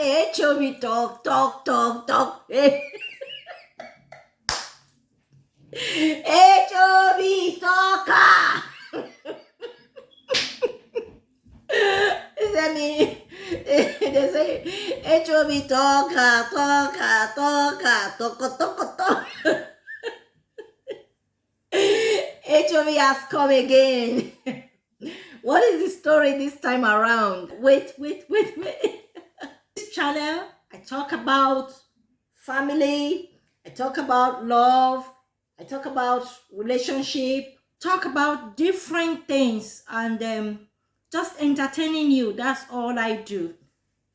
HOB talk. HOB talker. They say HOB talker. HOB has come again. What is the story this time around? Wait. This channel, I talk about family, I talk about love, I talk about relationship, talk about different things, and just entertaining you. That's all I do.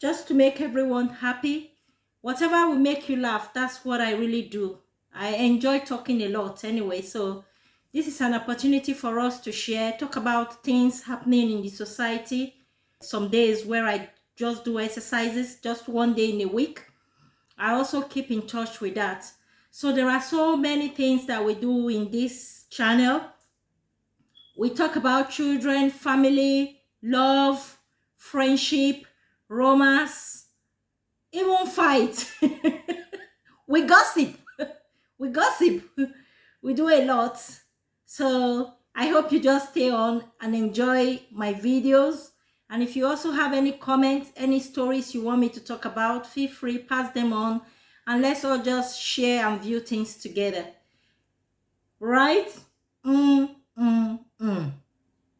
Just to make everyone happy. Whatever will make you laugh, that's what I really do. I enjoy talking a lot anyway, so this is an opportunity for us to share, talk about things happening in the society. Some days where I just do exercises, just one day in a week. I also keep in touch with that. So there are so many things that we do in this channel. We talk about children, family, love, friendship, romance, even fight. We gossip. We do a lot. So I hope you just stay on and enjoy my videos. And if you also have any comments, any stories you want me to talk about, feel free, pass them on, and let's all just share and view things together. Right?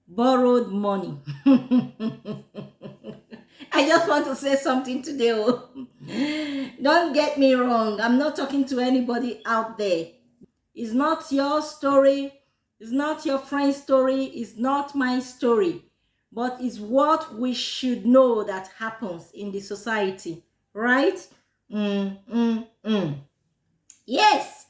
Borrowed money. I just want to say something today. Don't get me wrong. I'm not talking to anybody out there. It's not your story. It's not your friend's story. It's not my story. But it's what we should know that happens in the society. Right? Yes.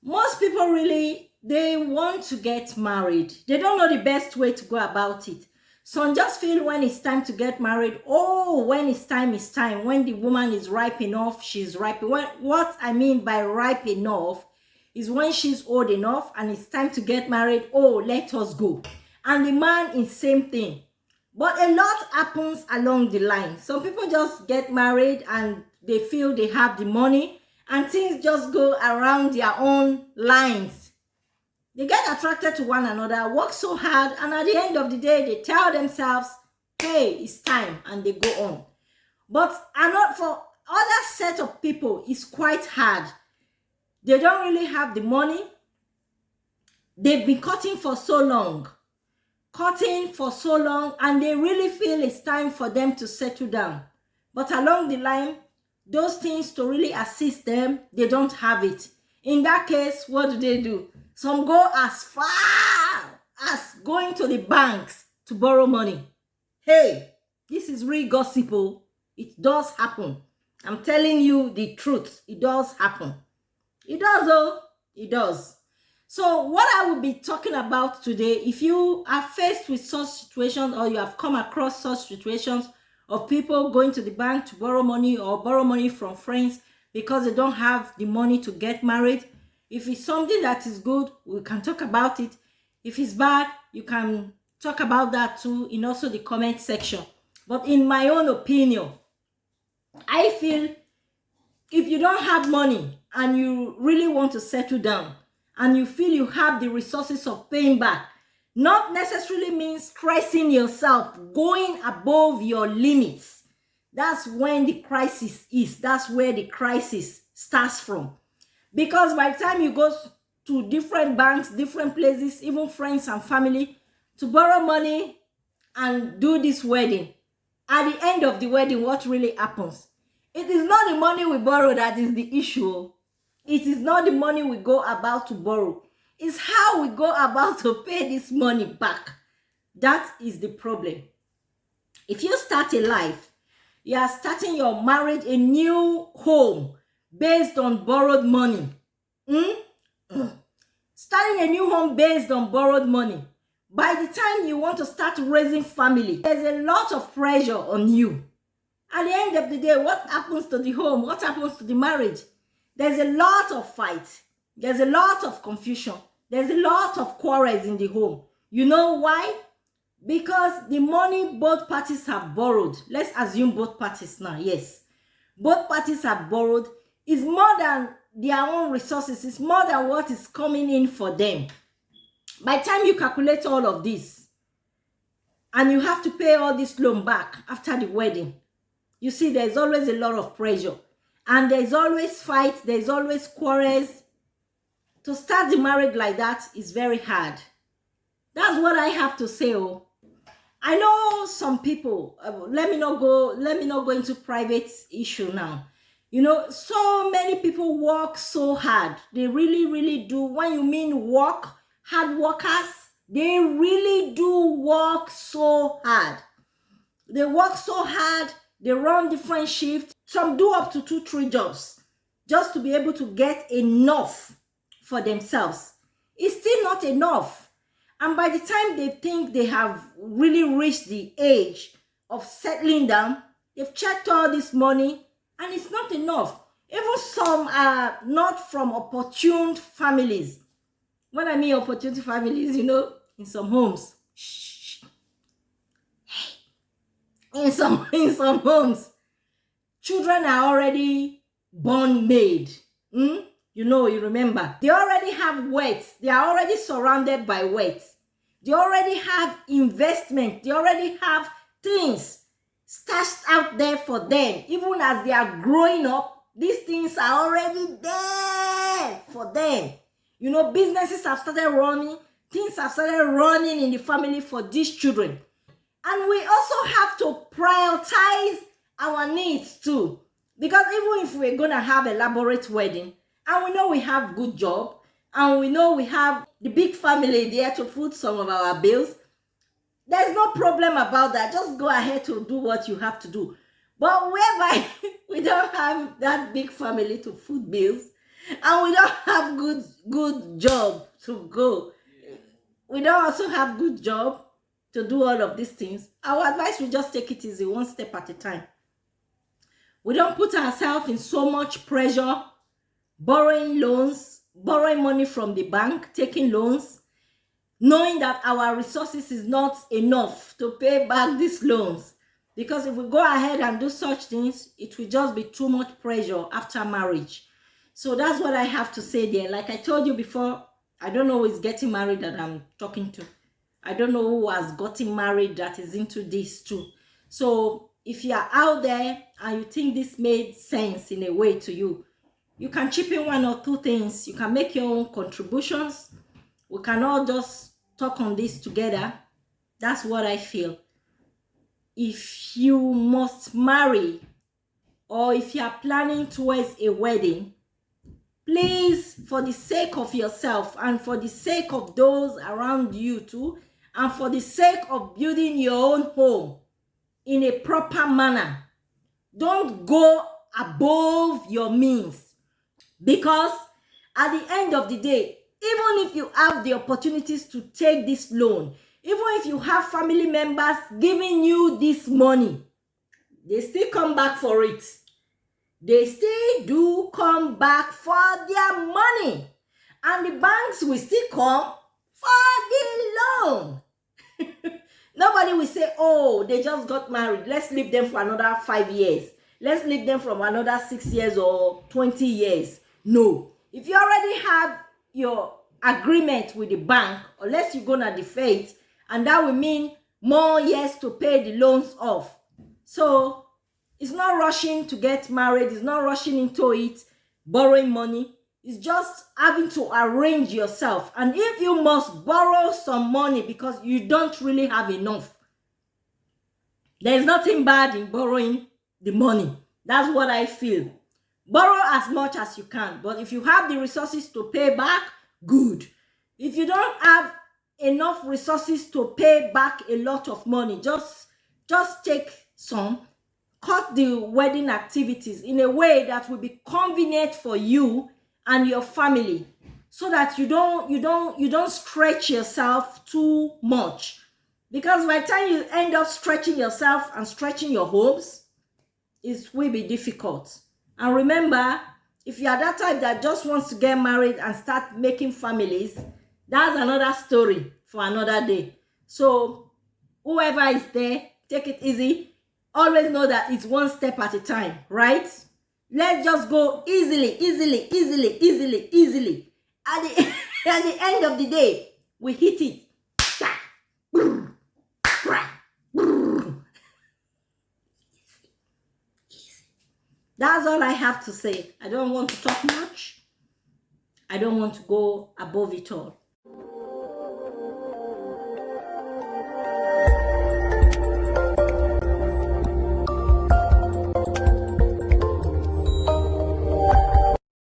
Most people really, they want to get married. They don't know the best way to go about it. Some just feel when it's time to get married, when it's time, it's time. When the woman is ripe enough, she's ripe. What I mean by ripe enough is when she's old enough and it's time to get married, let us go. And the man is same thing. But a lot happens along the line. Some people just get married and they feel they have the money and things just go around their own lines. They get attracted to one another, work so hard, and at the end of the day, they tell themselves, hey, it's time, and they go on. But for other set of people, it's quite hard. They don't really have the money. They've been cutting for so long, and they really feel it's time for them to settle down. But along the line, those things to really assist them, they don't have it. In that case, what do? Some go as far as going to the banks to borrow money. Hey, this is real gossip. It does happen. I'm telling you the truth. It does happen. It does, it does. So what I will be talking about today, if you are faced with such situations or you have come across such situations of people going to the bank to borrow money or borrow money from friends because they don't have the money to get married, if it's something that is good, we can talk about it. If it's bad, you can talk about that too in also the comment section. But in my own opinion, I feel if you don't have money and you really want to settle down and you feel you have the resources of paying back, not necessarily means stressing yourself, going above your limits. That's when the crisis is. That's where the crisis starts from. Because by the time you go to different banks, different places, even friends and family, to borrow money and do this wedding, at the end of the wedding, what really happens? It is not the money we borrow that is the issue. It is not the money we go about to borrow. It's how we go about to pay this money back. That is the problem. If you start a life, you are starting your marriage, a new home based on borrowed money. Starting a new home based on borrowed money. By the time you want to start raising family, there's a lot of pressure on you. At the end of the day, what happens to the home? What happens to the marriage? There's a lot of fights. There's a lot of confusion. There's a lot of quarrels in the home. You know why? because the money both parties have borrowed, let's assume both parties now, yes, both parties have borrowed, is more than their own resources, it's more than what is coming in for them. By the time you calculate all of this, and you have to pay all this loan back after the wedding, you see there's always a lot of pressure, and there's always fights, there's always quarrels. To start the marriage like that is very hard. That's what I have to say. Oh, I know some people, let me not go into private issue now. You know, so many people work so hard. They really do. When you mean work, hard workers, they really do work so hard. They work so hard, they run different shifts. Some do up to 2-3 jobs just to be able to get enough for themselves. It's still not enough. And by the time they think they have really reached the age of settling down, they've checked all this money and it's not enough. Even some are not from opportune families. When I mean opportunity families, you know, in some homes, in some homes, children are already born made. You know, you remember. They already have wealth. They are already surrounded by wealth. They already have investment. They already have things stashed out there for them. Even as they are growing up, these things are already there for them. You know, businesses have started running. Things have started running in the family for these children. And we also have to prioritize our needs too. Because even if we're going to have an elaborate wedding, and we know we have good job, and we know we have the big family there to foot some of our bills, there's no problem about that. Just go ahead to do what you have to do. But whereby we don't have that big family to foot bills, and we don't have good job to go, we don't also have good job to do all of these things, our advice, we just take it easy, one step at a time. We don't put ourselves in so much pressure, borrowing loans, borrowing money from the bank, taking loans, knowing that our resources is not enough to pay back these loans. Because if we go ahead and do such things, it will just be too much pressure after marriage. So that's what I have to say there. Like I told you before, I don't know who is getting married that I'm talking to. I don't know who has gotten married that is into this too. So if you are out there and you think this made sense in a way to you, you can chip in 1 or 2 things. You can make your own contributions. We can all just talk on this together. That's what I feel. If you must marry, or if you are planning towards a wedding, please, for the sake of yourself and for the sake of those around you too, and for the sake of building your own home in a proper manner, don't go above your means. Because at the end of the day, even if you have the opportunities to take this loan, even if you have family members giving you this money, they still come back for it. They still do come back for their money. And the banks will still come for the loan. Nobody will say, oh, they just got married, let's leave them for another 5 years. Let's leave them from another 6 years or 20 years. No. If you already have your agreement with the bank, unless you're gonna default, and that will mean more years to pay the loans off. So it's not rushing to get married. It's not rushing into it, borrowing money. It's just having to arrange yourself. And if you must borrow some money because you don't really have enough, there's nothing bad in borrowing the money. That's what I feel. Borrow as much as you can. But if you have the resources to pay back, good. If you don't have enough resources to pay back a lot of money, just take some. Cut the wedding activities in a way that will be convenient for you and your family, so that you don't stretch yourself too much. Because by the time you end up stretching yourself and stretching your hopes, it will be difficult. And remember, if you are that type that just wants to get married and start making families, that's another story for another day. So Whoever is there, take it easy. Always know that it's one step at a time, right? Let's just go easily. At the, at the end of the day, we hit it. That's all I have to say. I don't want to talk much. I don't want to go above it all.